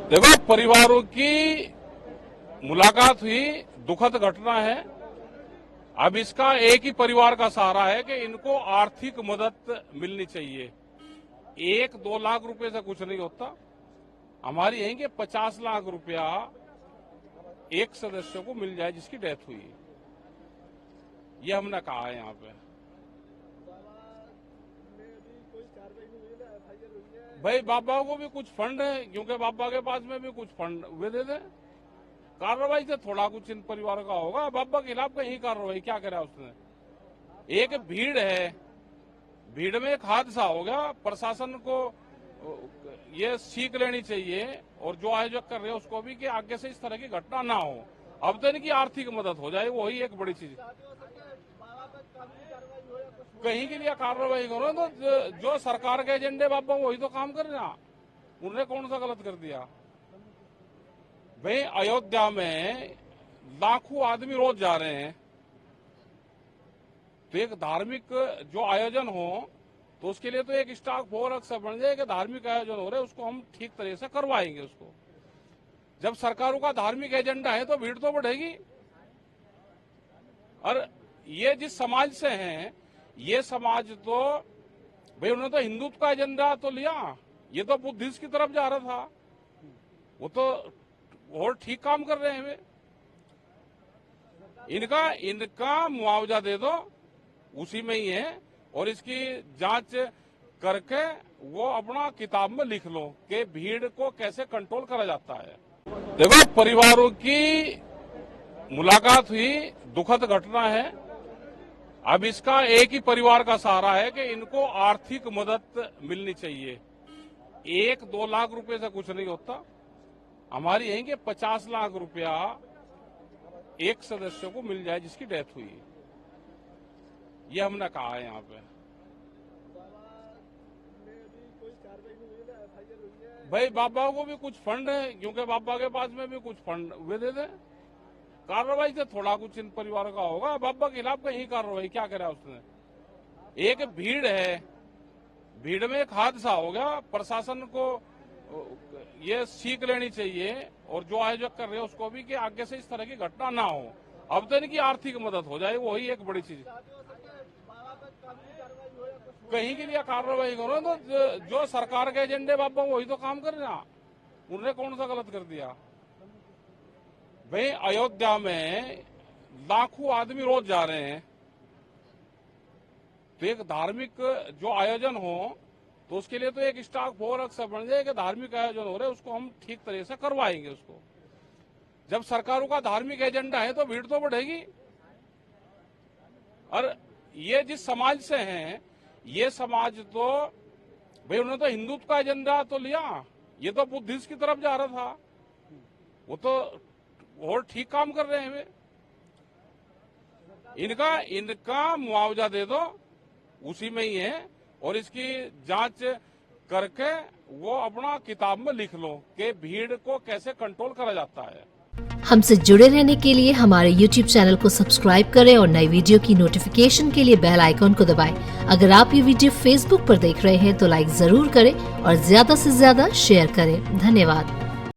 देखो, परिवारों की मुलाकात हुई, दुखद घटना है। अब इसका एक ही परिवार का सहारा है कि इनको आर्थिक मदद मिलनी चाहिए। 1-2 लाख रुपए से कुछ नहीं होता। हमारी यही कि 50 लाख रुपया एक सदस्य को मिल जाए जिसकी डेथ हुई। ये हमने कहा है यहाँ पे। भाई बाबा को भी कुछ फंड है, क्योंकि बाबा के पास में भी कुछ फंड वे दे दें। कार्रवाई से थोड़ा कुछ इन परिवार का होगा। बाबा के खिलाफ कहीं कार्रवाई क्या करा उसने? एक भीड़ है, भीड़ में एक हादसा हो गया। प्रशासन को ये सीख लेनी चाहिए और जो आयोजक कर रहे हैं उसको भी कि आगे से इस तरह की घटना ना हो। अब तो इनकी आर्थिक मदद हो जाए, वही एक बड़ी चीज। कहीं के लिए कार्रवाई करो तो जो सरकार के एजेंडे बाबा वही तो काम कर रहे हैं। उन्होंने कौन सा गलत कर दिया? भाई अयोध्या में लाखों आदमी रोज जा रहे हैं, तो एक धार्मिक जो आयोजन हो तो उसके लिए तो एक स्टाफ फोर्स बन जाए कि धार्मिक आयोजन हो रहे उसको हम ठीक तरह से करवाएंगे उसको। जब सरकारों का धार्मिक एजेंडा है तो भीड़ तो बढ़ेगी। और ये जिस समाज से हैं, ये समाज तो भाई उन्होंने तो हिंदुत्व का एजेंडा तो लिया, ये तो बुद्धिस्ट की तरफ जा रहा था। वो तो और ठीक काम कर रहे हैं वे। इनका मुआवजा दे दो, उसी में ही है। और इसकी जांच करके वो अपना किताब में लिख लो कि भीड़ को कैसे कंट्रोल करा जाता है। देखो, परिवारों की मुलाकात हुई, दुखद घटना है। अब इसका एक ही परिवार का सहारा है कि इनको आर्थिक मदद मिलनी चाहिए। 1-2 लाख रुपए से कुछ नहीं होता। हमारी यही कि 50 लाख रुपया एक सदस्य को मिल जाए जिसकी डेथ हुई। ये हमने कहा है यहाँ पे। भाई बाबा को भी कुछ फंड है, क्योंकि बाबा के पास में भी कुछ फंड वे दे दें। कार्रवाई से थोड़ा कुछ इन परिवार का होगा। बाबा के खिलाफ कहीं कार्रवाई क्या करा उसने? एक भीड़ है, भीड़ में एक हादसा हो गया। प्रशासन को ये सीख लेनी चाहिए और जो आयोजक कर रहे हैं उसको भी कि आगे से इस तरह की घटना ना हो। अब तो इनकी आर्थिक मदद हो जाए, वही एक बड़ी चीज। कहीं के लिए कार्रवाई करो तो जो सरकार के एजेंडे बाबा वही तो काम कर रहे हैं। उन्होंने कौन सा गलत कर दिया? भाई अयोध्या में लाखों आदमी रोज जा रहे हैं, तो एक धार्मिक जो आयोजन हो तो उसके लिए तो एक स्टाफ फोर्स बन जाए कि धार्मिक आयोजन हो रहे उसको हम ठीक तरह से करवाएंगे उसको। जब सरकारों का धार्मिक एजेंडा है तो भीड़ तो बढ़ेगी। और ये जिस समाज से हैं, ये समाज तो भाई उन्होंने तो हिंदुत्व का एजेंडा तो लिया, ये तो बुद्धिस्ट की तरफ जा रहा था। वो तो और ठीक काम कर रहे हैं वे। इनका मुआवजा दे दो, उसी में ही है। और इसकी जांच करके वो अपना किताब में लिख लो कि भीड़ को कैसे कंट्रोल करा जाता है। हमसे जुड़े रहने के लिए हमारे YouTube चैनल को सब्सक्राइब करें और नई वीडियो की नोटिफिकेशन के लिए बेल आइकॉन को दबाएं। अगर आप ये वीडियो Facebook पर देख रहे हैं तो लाइक जरूर करें और ज्यादा से ज्यादा शेयर करें। धन्यवाद।